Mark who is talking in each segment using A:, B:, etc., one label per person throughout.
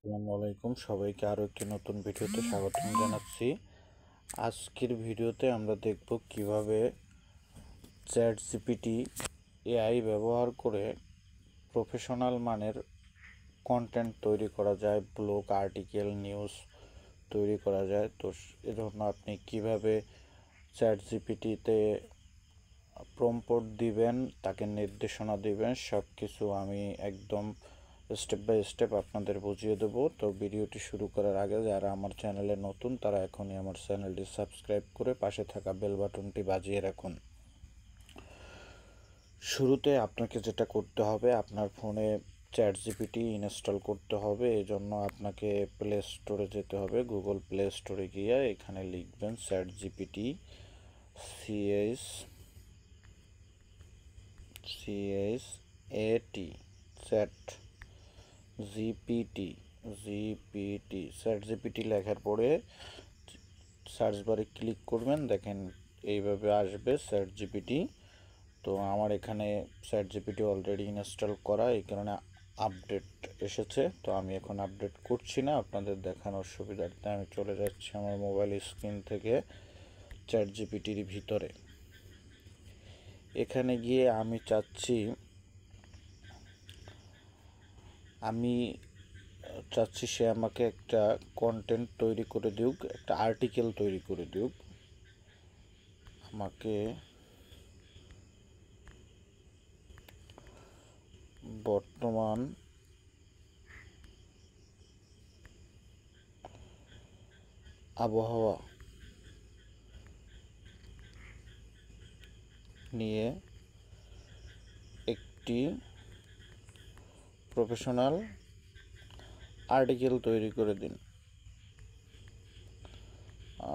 A: আসসালামু আলাইকুম, সবাইকে আরও একটি নতুন ভিডিওতে স্বাগতম জানাচ্ছি। আজকের ভিডিওতে আমরা দেখব কিভাবে চ্যাটজিপিটি এআই ব্যবহার করে প্রফেশনাল মানের কন্টেন্ট তৈরি করা যায়, ব্লগ, আর্টিকেল, নিউজ তৈরি করা যায়। তো এজন্য আপনি কিভাবে চ্যাটজিপিটিতে প্রম্পট দিবেন, তাকে নির্দেশনা দিবেন, সব কিছু আমি একদম স্টেপ বাই স্টেপ আপনাদের বুঝিয়ে দেবো। তো ভিডিওটি শুরু করার আগে যারা আমার চ্যানেলে নতুন তারা এখনই আমার চ্যানেলটি সাবস্ক্রাইব করে পাশে থাকা বেল বাটনটি বাজিয়ে রাখুন। শুরুতে আপনাকে যেটা করতে হবে, আপনার ফোনে চ্যাটজিপিটি ইনস্টল করতে হবে। এই জন্য আপনাকে প্লে স্টোরে যেতে হবে। গুগল প্লে স্টোরে গিয়ে এখানে লিখবেন ChatGPT, CHAT, chat GPT chat GPT লেখার পরে সার্চ বারে ক্লিক করবেন। দেখেন এইভাবে আসবে চ্যাট জিপিটি। তো আমার এখানে চ্যাট জিপিটি অলরেডি ইনস্টল করা, এই কারণে আপডেট এসেছে। তো আমি এখন আপডেট করছি না, আপনাদের দেখানোর সুবিধার্থে আমি চলে যাচ্ছি আমার মোবাইল স্ক্রিন থেকে চ্যাট জিপিটির ভিতরে। এখানে গিয়ে আমি চাচ্ছি সে আমাকে একটা কন্টেন্ট তৈরি করে দিক, একটা আর্টিকেল তৈরি করে দিক। আমাকে বর্তমান আবহাওয়া নিয়ে একটি প্রফেশনাল আর্টিকেল তৈরি করে দিন।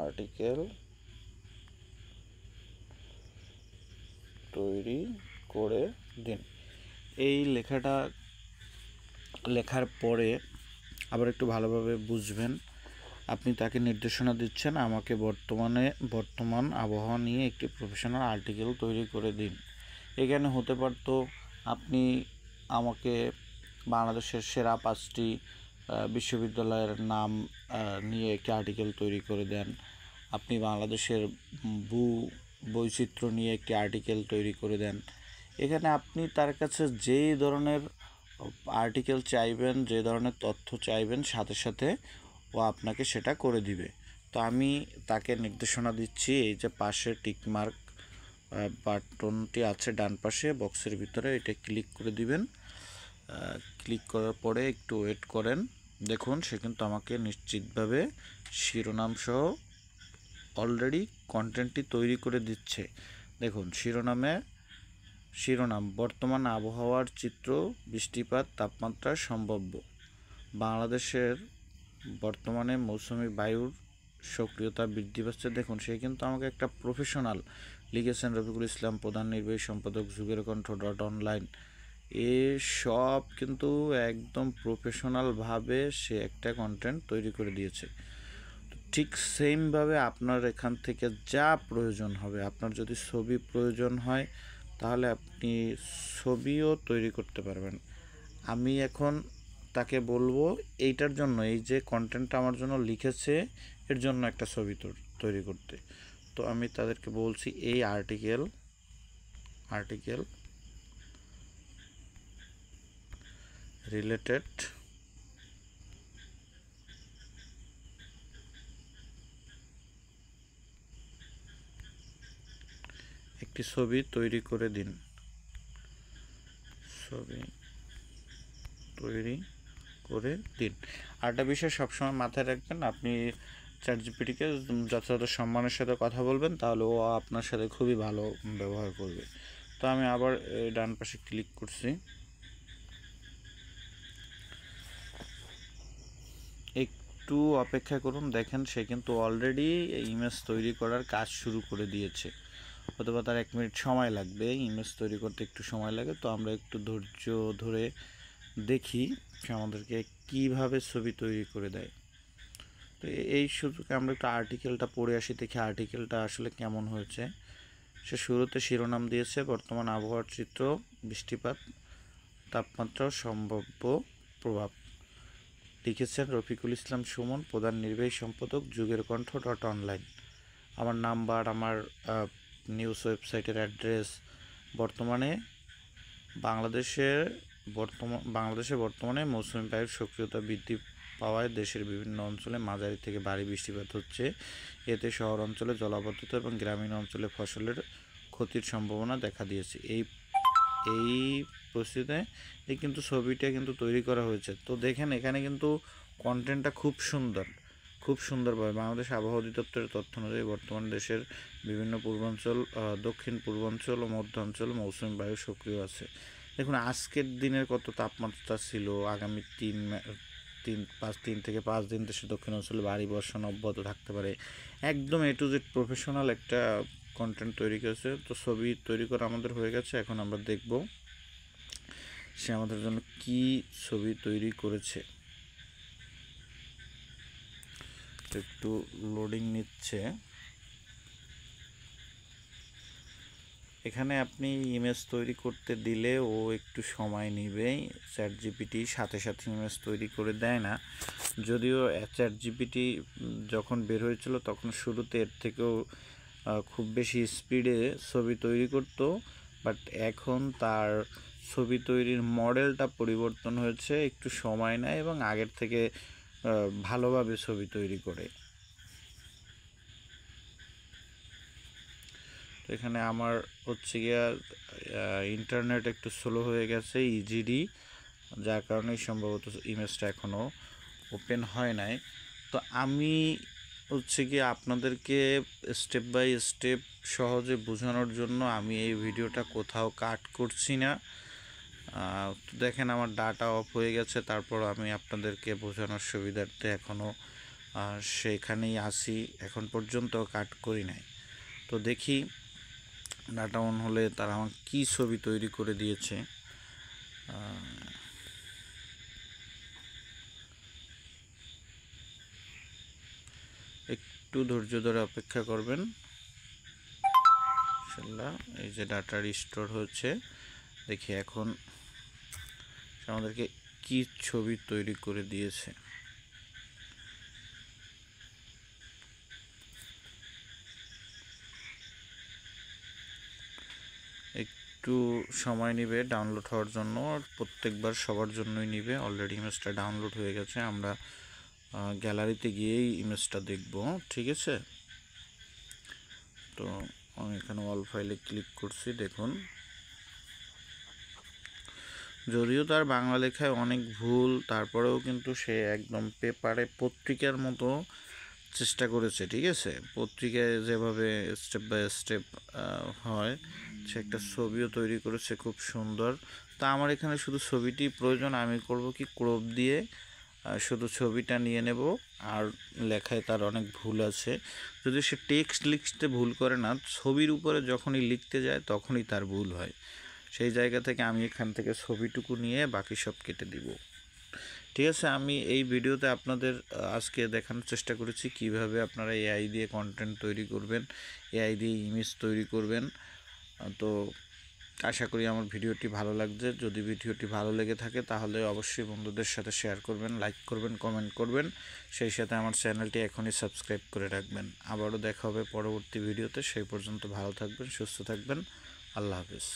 A: আর্টিকেল তৈরি করে দিন। এই লেখাটা লেখার পরে আবার একটু ভালোভাবে বুঝবেন। আপনি তাকে নির্দেশনা দিচ্ছেন আমাকে বর্তমান আবহাওয়া নিয়ে একটি প্রফেশনাল আর্টিকেল তৈরি করে দিন। এখানে হতে পারতো আপনি আমাকে বাংলাদেশের সেরা 5টি বিশ্ববিদ্যালয়ের নাম নিয়ে একটি আর্টিকেল তৈরি করে দেন। আপনি বাংলাদেশের বৈচিত্র্য নিয়ে একটি আর্টিকেল তৈরি করে দেন। এখানে আপনি তার কাছে যেই ধরনের আর্টিকেল চাইবেন, যে ধরনের তথ্য চাইবেন, সাথে সাথে ও আপনাকে সেটা করে দিবে। তো আমি তাকে নির্দেশনা দিচ্ছি, এই যে পাশে টিকমার্ক বাটনটি আছে ডান পাশে বক্সের ভিতরে, এটা ক্লিক করে দিবেন। ক্লিক করার পরে একটু ওয়েট করেন। দেখুন সে কিন্তু আমাকে নিশ্চিতভাবে শিরোনাম সহ অলরেডি কন্টেন্টটি তৈরি করে দিচ্ছে। দেখুন শিরোনাম বর্তমান আবহাওয়ার চিত্র, বৃষ্টিপাত, তাপমাত্রা সম্ভাব্য, বাংলাদেশের বর্তমানে মৌসুমি বায়ুর সক্রিয়তা বৃদ্ধি পাচ্ছে। দেখুন সে কিন্তু আমাকে একটা প্রফেশনাল লিখেছেন রফিকুল ইসলাম, প্রধান নির্বাহী সম্পাদক, যুগের কণ্ঠ .অনলাইন। সব কিন্তু একদম প্রফেশনালভাবে সে একটা কন্টেন্ট তৈরি করে দিয়েছে। ঠিক সেমভাবে আপনার এখান থেকে যা প্রয়োজন হবে, আপনার যদি ছবি প্রয়োজন হয় তাহলে আপনি ছবিও তৈরি করতে পারবেন। আমি এখন তাকে বলবো এইটার জন্য, এই যে কন্টেন্টটা আমার জন্য লিখেছে এর জন্য একটা ছবি তৈরি করতে। তো আমি তাদেরকে বলছি এই আর্টিকেল রিলেটেড একটি ছবি তৈরি করে দিন। আরেকটা বিষয় সবসময় মাথায় রাখবেন, আপনি চ্যাটজিপিটিকে যথাযথ সম্মানের সাথে কথা বলবেন, তাহলে ও আপনার সাথে খুবই ভালো ব্যবহার করবে। তো আমি আবার ডান পাশে ক্লিক করছি। একটু অপেক্ষা করুন, দেখেন সে কিন্তু অলরেডি ইমেজ তৈরি করার কাজ শুরু করে দিয়েছে। অথবা তার 1 মিনিট সময় লাগবে, ইমেজ তৈরি করতে একটু সময় লাগে। তো আমরা একটু ধৈর্য ধরে দেখি সে আমাদেরকে কীভাবে ছবি তৈরি করে দেয়। তো এই সুযোগে আমরা একটু আর্টিকেলটা পড়ে আসি, দেখি আর্টিকেলটা আসলে কেমন হয়েছে। সে শুরুতে শিরোনাম দিয়েছে বর্তমান আবহাওয়ার চিত্র, বৃষ্টিপাত, তাপমাত্রা, সম্ভাব্য প্রভাব। লিখেছেন রফিকুল ইসলাম সুমন, প্রধান নির্বাহী সম্পাদক, যুগের কণ্ঠ .অনলাইন। আমার নাম্বার, আমার নিউজ ওয়েবসাইটের অ্যাড্রেস। বাংলাদেশে বর্তমানে মৌসুমি বায়ুর সক্রিয়তা বৃদ্ধি পাওয়ায় দেশের বিভিন্ন অঞ্চলে মাঝারি থেকে ভারী বৃষ্টিপাত হচ্ছে। এতে শহর অঞ্চলে জলাবদ্ধতা এবং গ্রামীণ অঞ্চলে ফসলের ক্ষতির সম্ভাবনা দেখা দিয়েছে। এই পরিস্থিতিতে কিন্তু ছবিটা কিন্তু তৈরি করা হয়েছে। তো দেখেন এখানে কিন্তু কন্টেন্টটা খুব সুন্দরভাবে বাংলাদেশ আবহাওয়া অধিদপ্তরের তথ্য অনুযায়ী বর্তমানে দেশের বিভিন্ন পূর্বাঞ্চল, দক্ষিণ পূর্বাঞ্চল ও মধ্যাঞ্চল মৌসুমি বায়ু সক্রিয় আছে। দেখুন আজকের দিনের কত তাপমাত্রা ছিল। আগামী 3 থেকে 5 দিন দেশের দক্ষিণ অঞ্চলে ভারী বর্ষণ অব্যাহত থাকতে পারে। একদম A to Z প্রফেশনাল একটা কন্টেন্ট তৈরি করেছে। তো ছবি তৈরি করা আমাদের হয়ে গেছে, এখন আমরা দেখব সে আমাদের জন্য কি ছবি তৈরি করেছে। একটু লোডিং নিচ্ছে। এখানে আপনি ইমেজ তৈরি করতে দিলে ও একটু সময় নেবে। চ্যাটজিপিটি সাথে সাথে ইমেজ তৈরি করে দেয় না। যদিও চ্যাটজিপিটি যখন বের হয়েছিল তখন শুরুতে এর থেকেও খুব বেশি স্পিডে ছবি তৈরি করতো, বাট এখন তার ছবি তৈরির মডেলটা পরিবর্তন হয়েছে, একটু সময় নেয় এবং আগের থেকে ভালোভাবে ছবি তৈরি করে। তো এখানে আমার হচ্ছে গিয়া ইন্টারনেট একটু স্লো হয়ে গেছে, ইজিডি, যার কারণে সম্ভবত ইমেজটা এখনও ওপেন হয় নাই। তো আমি হচ্ছে গিয়ে আপনাদেরকে স্টেপ বাই স্টেপ সহজে বোঝানোর জন্য আমি এই ভিডিওটা কোথাও কাট করছি না। তো দেখেন আমার ডাটা অফ হয়ে গেছে, তারপর আমি আপনাদেরকে বোঝানোর সুবিধার্থে এখনও সেখানেই আসি, এখন পর্যন্ত কাট করি নাই। তো দেখি ডাটা অন হলে তারা আমার কী ছবি তৈরি করে দিয়েছে। একটু ধৈর্য ধরে অপেক্ষা করবেন ইনশাআল্লাহ। এই যে ডাটা রিস্টোর হচ্ছে, দেখি এখন আমাদেরকে কি ছবি তৈরি করে দিয়েছে। একটু সময় নেবে ডাউনলোড হওয়ার জন্য, প্রত্যেকবার সবার জন্যই নেবে। অলরেডি ইমেজটা ডাউনলোড হয়ে গেছে, আমরা গ্যালারিতে গিয়েই ইমেজটা দেখব, ঠিক আছে। তো আমি এখানে অল ফাইলে ক্লিক করছি। দেখুন যদিও তার বাংলা লেখায় অনেক ভুল, তারপরেও কিন্তু সে একদম পেপারে পত্রিকার মতো চেষ্টা করেছে, ঠিক আছে। পত্রিকায় যেভাবে স্টেপ বাই স্টেপ হয়, সে একটা ছবিও তৈরি করেছে খুব সুন্দর। তা আমার এখানে শুধু ছবিটি প্রয়োজন, আমি করব কি ক্রপ দিয়ে শুধু ছবিটা নিয়ে নেব। আর লেখায় তার অনেক ভুল আছে, যদি সে টেক্সট লিখতে ভুল করে না, ছবির উপরে যখনই লিখতে যায় তখনই তার ভুল হয়। সেই জায়গা থেকে আমি এখান থেকে ছবিটুকু নিয়ে বাকি সব কেটে দিব, ঠিক আছে। আমি এই ভিডিওতে আপনাদের আজকে দেখানোর চেষ্টা করেছি কিভাবে আপনারা এআই দিয়ে কন্টেন্ট তৈরি করবেন, এআই দিয়ে ইমেজ তৈরি করবেন। তো আশা করি আমার ভিডিওটি ভালো লাগছে। যদি ভিডিওটি ভালো লেগে থাকে তাহলে অবশ্যই বন্ধুদের সাথে শেয়ার করবেন, লাইক করবেন, কমেন্ট করবেন, সেই সাথে আমার চ্যানেলটি এখনই সাবস্ক্রাইব করে রাখবেন। আবারও দেখা হবে পরবর্তী ভিডিওতে, সেই পর্যন্ত ভালো থাকবেন, সুস্থ থাকবেন, আল্লাহ হাফেজ।